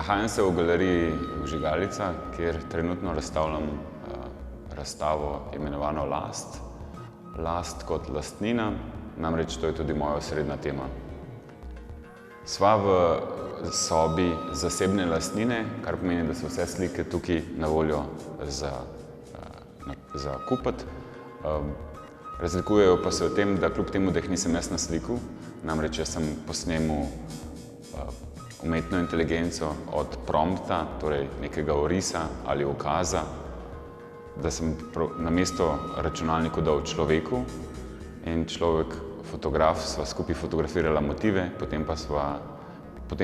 Nahajam se v galeriji Vžigalica, kjer trenutno razstavljam razstavo imenovano Last. Last kot lastnina, namreč to je tudi moja osrednja tema. Sva v sobi zasebne lastnine, kar pomeni, da so vse slike tukaj na voljo za kupiti. Razlikujejo pa se v tem, da kljub temu, da jih nisem jaz naslikal, namreč jaz sem posnemal umetno inteligenco od prompta, torej nekega orisa ali ukaza, da sem namesto računalniku dal človeku in človek, fotograf, sva skupaj fotografirala motive, potem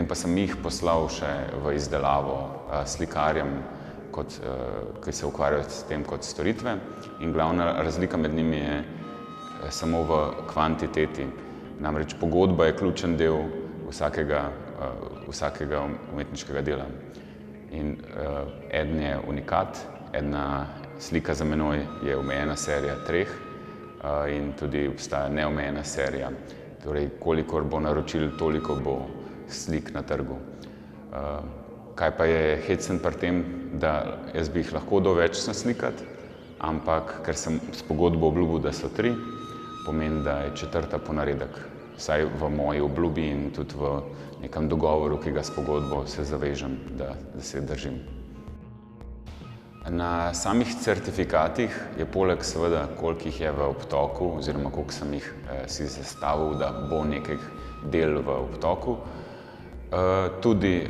pa sem jih poslal še v izdelavo slikarjem, ki se ukvarjajo s tem kot storitve, in glavna razlika med njimi je samo v kvantiteti. Namreč pogodba je ključen del vsakega umetniškega dela. In eden je unikat, ena slika za menoj je omejena serija 3 in tudi obstaja neomejena serija. Torej, kolikor bo naročil, toliko bo slik na trgu. Kaj pa je hecen pri tem, da jaz bi jih lahko dal več naslikati, ampak ker sem s pogodbo obljubil, da so 3, pomeni, da je 4. ponaredek. Vsaj v moji obljubi in tudi v nekem dogovoru, ki ga s pogodbo se zavežem, da se držim. Na samih certifikatih je poleg seveda, koliko jih je v obtoku oziroma koliko sem jih si zastavil, da bo nekaj del v obtoku, tudi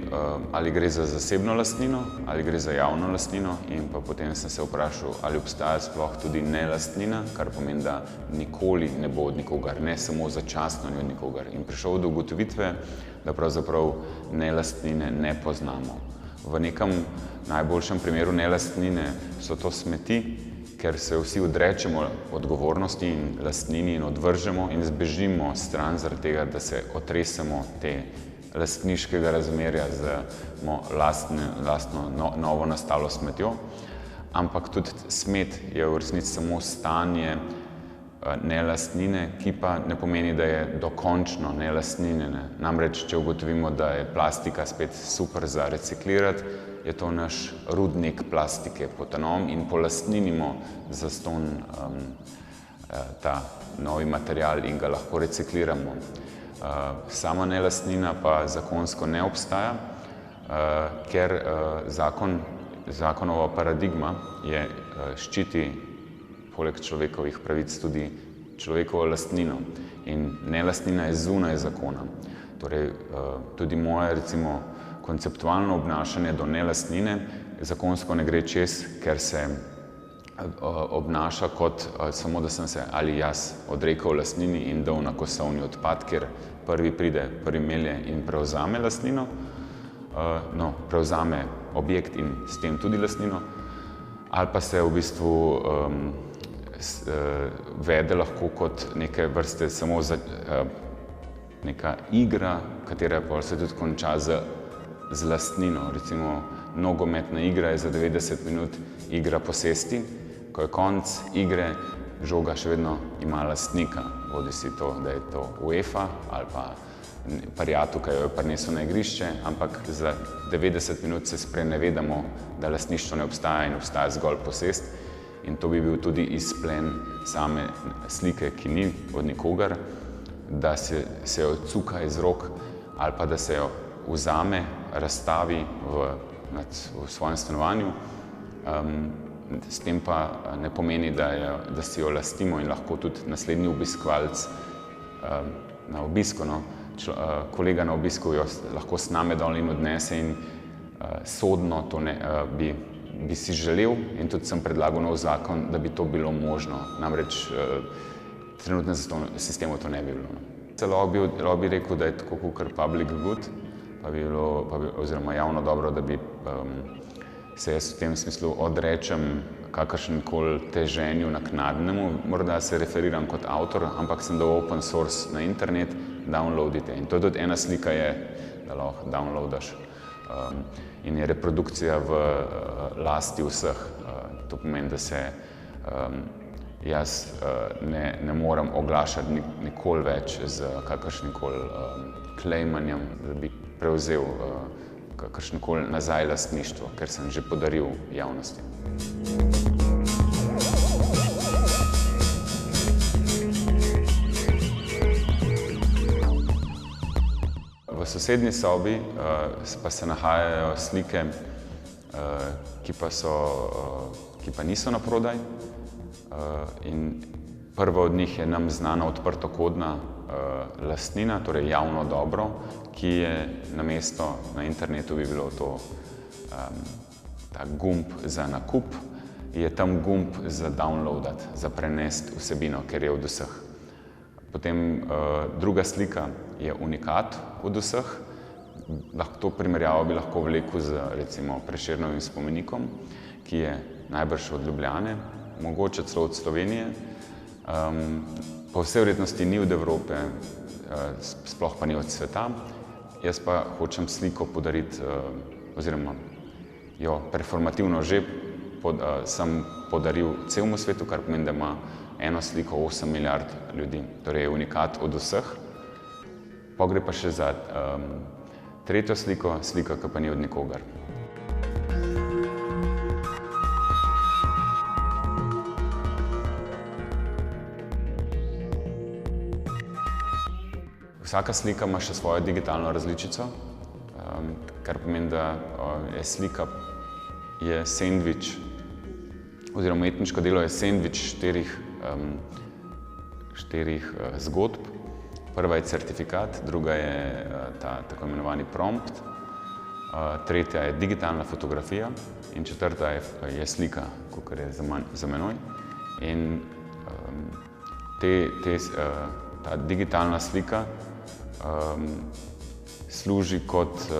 ali gre za zasebno lastnino ali gre za javno lastnino, in pa potem sem se vprašal, ali obstaja sploh tudi nelastnina, kar pomeni, da nikoli ne bo od nikogar, ne samo začasno ni od nikogar. In prišel do ugotovitve, da pravzaprav nelastnine ne poznamo. V nekem najboljšem primeru nelastnine so to smeti, ker se vsi odrečemo odgovornosti in lastnini in odvržemo in zbežimo stran zaradi tega, da se otresemo te lastniškega razmerja z lastno novo nastalo smetjo. Ampak tudi smet je v resnici samo stanje nelastnine, ki pa ne pomeni, da je dokončno nelastninjena. Namreč, če ugotovimo, da je plastika spet super za reciklirati, je to naš rudnik plastike. Potem in polastninimo zastonj ta novi material in ga lahko recikliramo. Sama nelastnina pa zakonsko ne obstaja, ker zakonova paradigma ščiti poleg človekovih pravic tudi človekovo lastnino in nelastnina je zunaj zakona. Torej, tudi moje recimo konceptualno obnašanje do nelastnine zakonsko ne gre čez, ker se obnaša kot samo, da sem se ali jaz odrekel lastnini in dal na kosovni odpad, kjer prvi pride, prvi melje in prevzame lastnino, prevzame objekt in s tem tudi lastnino, ali pa se v bistvu vede lahko kot neke vrste samo neka igra, katera pa se tudi konča z lastnino. Recimo, nogometna igra je za 90 minut igra posesti, ko je konec igre, žoga še vedno ima lastnika, bodisi to, da je to UEFA ali pa prijatelj, ki jo je prinesel na igrišče, ampak za 90 minut se sprenevedamo, da lastništvo ne obstaja in obstaja zgolj posest. In to bi bil tudi izplen same slike, ki ni od nikogar, da se jo cuka iz rok ali pa da se jo vzame, razstavi v svojem stanovanju. S tem pa ne pomeni, da si jo lastimo in lahko tudi naslednji obiskovalec na obisku, kolega na obisku jo lahko sname dol in odnese in sodno to bi si želel in tudi sem predlagal nov zakon, da bi to bilo možno. Namreč v trenutnem sistemu to ne bi bilo. Celo bi rekel, da je tako kakor public good, oziroma javno dobro, da bi se jaz v tem smislu odrečem kakršenkoli teženju naknadnemu, morda se referiram kot avtor, ampak sem dal open source na internet, downloadite. In to tudi ena slika je, da lahko downloadaš in je reprodukcija v lasti vseh. To pomeni, da se jaz ne morem oglašati nikoli več z kakršnikoli klejmanjem, da bi prevzel kakršnokoli nazaj lastništvo, ker sem že podaril javnosti. V sosednji sobi pa se nahajajo slike, ki pa niso naprodaj. In prva od njih je nam znana odprtokodna lastnina, torej javno dobro, ki je namesto na internetu bi bilo to ta gumb za nakup, je tam gumb za downloadati, za prenesti vsebino, ker je od vseh. Potem druga slika je unikat od vseh. To primerjavo bi lahko vlekel z recimo Prešernovim spomenikom, ki je najbrž od Ljubljane, mogoče celo od Slovenije. Po vsej verjetnosti ni od Evrope, sploh pa ni od sveta. Jaz pa hočem sliko podariti, oziroma jo performativno že sem podaril celemu svetu, kar pomeni, da ima eno sliko 8 milijard ljudi. Torej je unikat od vseh. Pa gre pa še za tretjo sliko, slika, ki pa ni od nikogar. Vsaka slika ima še svojo digitalno različico, kar pomeni, da je slika sendvič, oziroma umetniško delo je sendvič štirih zgodb. Prva je certifikat, druga je ta tako imenovani prompt, tretja je digitalna fotografija in četrta je slika, kakor je za menoj. In ta digitalna slika služi kot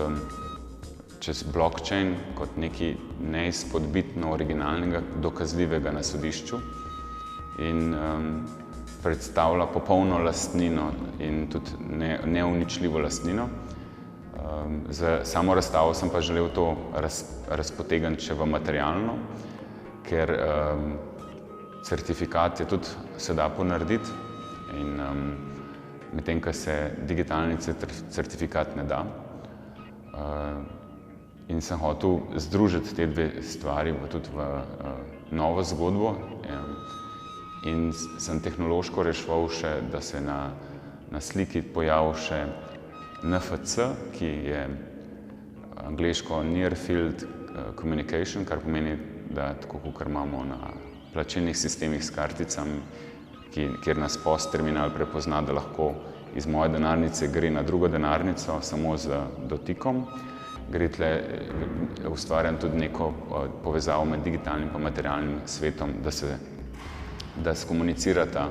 čez blockchain, kot nekaj neizpodbitno originalnega, dokazljivega na sodišču in predstavlja popolno lastnino in tudi neuničljivo lastnino. Za samo razstavo sem pa želel to razpotegniti še v materialno, ker certifikat je tudi se da ponarediti in medtem, ko se digitalni certifikat ne da. In sem hotel združiti te dve stvari tudi v novo zgodbo in sem tehnološko reševal še, da se na sliki pojavi še NFC, ki je angleško Near Field Communication, kar pomeni, da tako kot imamo na plačilnih sistemih s karticami, kjer nas POS terminal prepozna, da lahko iz moje denarnice gre na drugo denarnico samo z dotikom. Gre tle, ustvarjam tudi neko povezavo med digitalnim in materialnim svetom, da skomunicirata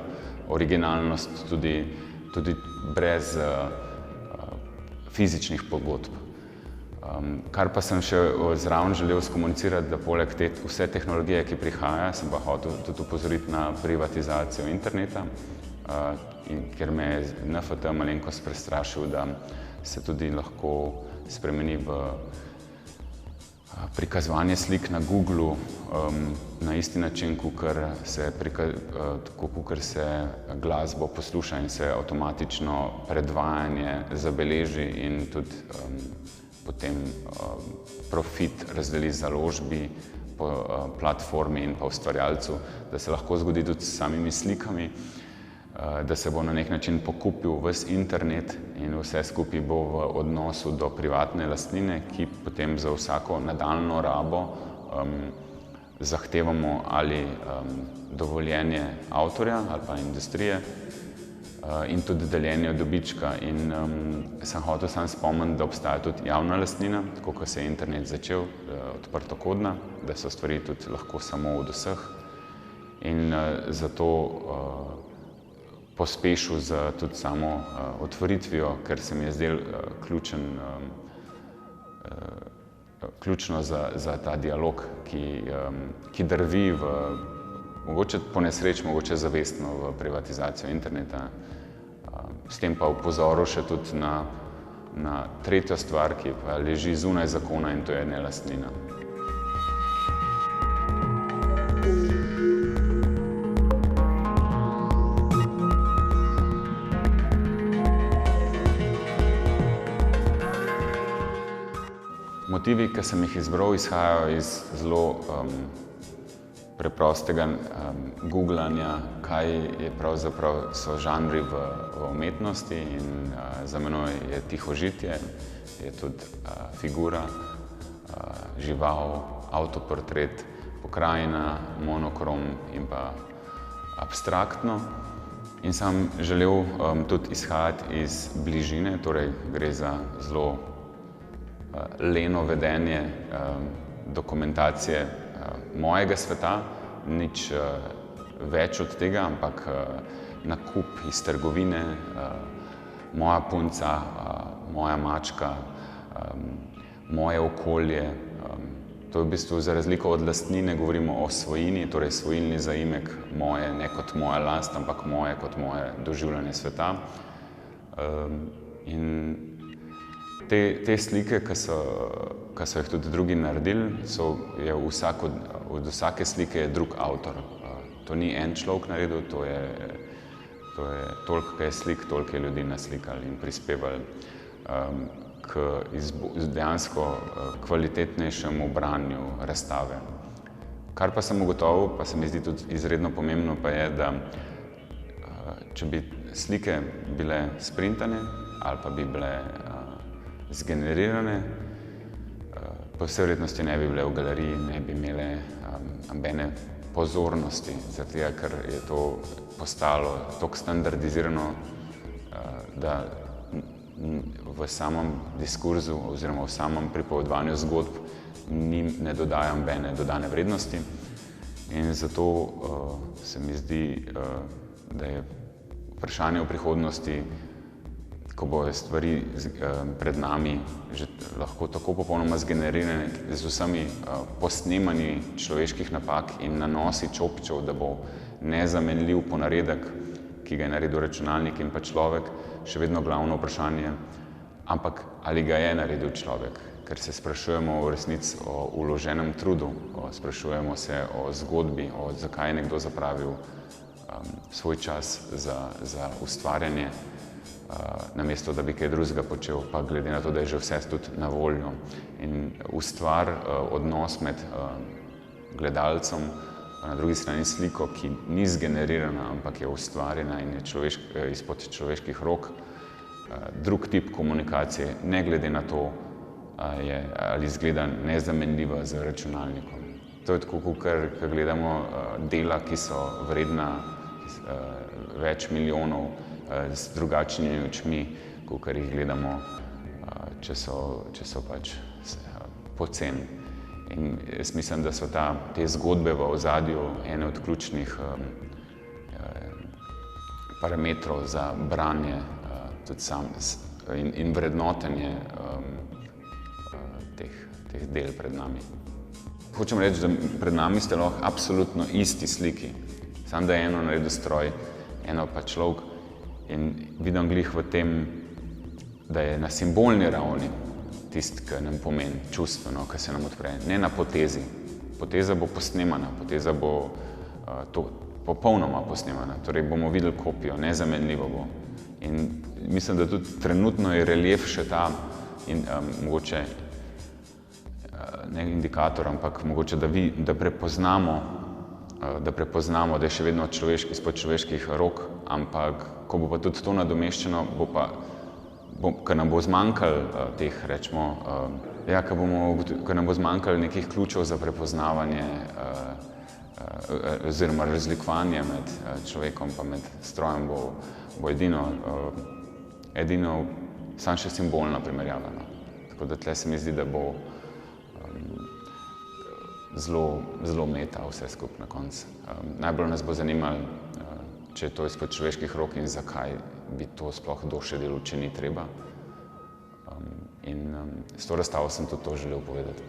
originalnost tudi brez fizičnih pogodb. Kar pa sem še zraven želel skomunicirati, da poleg vse tehnologije, ki prihaja, sem pa hotel tudi upozoriti na privatizacijo interneta, ker me je NFT malenkost prestrašil, da se tudi lahko spremeni v prikazovanje slik na Googlu na isti način, kakor se glasbo posluša in se avtomatično predvajanje zabeleži in tudi potem profit razdeli založbi, platformi in pa ustvarjalcu, da se lahko zgodi tudi s samimi slikami, da se bo na nek način pokupil ves internet in vse skupaj bo v odnosu do privatne lastnine, ki potem za vsako nadaljnjo rabo zahtevamo ali dovoljenje avtorja ali pa industrije in tudi deljenje dobička. In sem hotel sam spomniti, da obstaja tudi javna lastnina, tako kot se je internet začel, odprtokodna, da so stvari tudi lahko samo od vseh. In zato pospešil z tudi samo otvoritvijo, ker se mi je zdel ključno za ta dialog, ki drvi mogoče po nesreč, mogoče zavestno v privatizacijo interneta. S tem pa upozoril še tudi na tretjo stvar, ki pa leži zunaj zakona in to je nelastnina. Moj Motivi, ki sem jih izbral, izhajajo iz zelo preprostega googlanja, kaj je pravzaprav so žanri v umetnosti, in za menoj je tihožitje, je tudi figura, žival, avtoportret, pokrajina, monokrom in pa abstraktno. In sem želel tudi izhajati iz bližine, torej gre za zelo leno vedenje dokumentacije mojega sveta, nič več od tega, ampak nakup iz trgovine, moja punca, moja mačka, moje okolje. To je v bistvu za razliko od lastnine, govorimo o svojini, torej svojilni zaimek moje, ne kot moja last, ampak moje kot moje doživljanje sveta. In te slike, ki so jih tudi drugi naredili, je od vsake slike je drug avtor. To ni en človek naredil, to je toliko je slik, toliko je ljudi naslikali in prispevali k dejansko kvalitetnejšemu branju razstave. Kar pa sem ugotovil, pa se mi zdi tudi izredno pomembno, pa je, da če bi slike bile sprintane ali pa bi bile zgenerirane, po vsej verjetnosti ne bi bile v galeriji, ne bi imele nobene pozornosti, zaradi tega, ker je to postalo toliko standardizirano, da v samem diskurzu oziroma v samem pripovedovanju zgodb ne dodaja nobene dodane vrednosti. In zato se mi zdi, da je vprašanje o prihodnosti, ko bojo stvari pred nami že lahko tako popolnoma zgenerirane z vsemi posnemanji človeških napak in nanosi čopičev, da bo nezamenljiv ponaredek, ki ga je naredil računalnik in pa človek, še vedno glavno vprašanje, ampak ali ga je naredil človek, ker se sprašujemo v resnici o vloženem trudu, sprašujemo se o zgodbi, zakaj je nekdo zapravil svoj čas za ustvarjanje, namesto da bi kaj drugega počel, pa glede na to, da je že vse tudi na voljo. In odnos med gledalcem, na drugi strani sliko, ki ni zgenerirana, ampak je ustvarjena in je izpod človeških rok, drug tip komunikacije, ne glede na to, ali izgleda nezamenljiva z računalnikom. To je tako, kot gledamo dela, ki so vredna več milijonov, z drugačnimi očmi, kakor jih gledamo, če so pač poceni. In jaz mislim, da so te zgodbe v ozadju ene od ključnih parametrov za branje in vrednotenje teh del pred nami. Hočem reči, da pred nami sta lahko absolutno isti sliki, samo da je eno naredil stroj, eno pa človek, in vidim glih v tem, da je na simbolni ravni tisti, ki nam pomeni čustveno, ki se nam odpre, ne na potezi. Poteza bo posnemana, poteza bo popolnoma posnemana, torej bomo videli kopijo, nezamenljivo bo. In mislim, da tudi trenutno je relief še ta, mogoče ne indikator, ampak mogoče, da prepoznamo, da je še vedno izpod človeških rok, ampak ko bo pa tudi to nadomeščeno, ker nam bo zmanjkalo teh, rečemo, ker nam bo zmanjkalo nekih ključev za prepoznavanje oziroma razlikovanje med človekom pa med strojem, bo edino samo še simbolna primerjava. Tako da tle se mi zdi, da bo zelo meta vse skupaj na koncu. Najbolj nas bo zanimalo, če je to izpod človeških rok in zakaj bi to sploh kdo še delal, če ni treba. In s to razstavo sem tudi to želel povedati.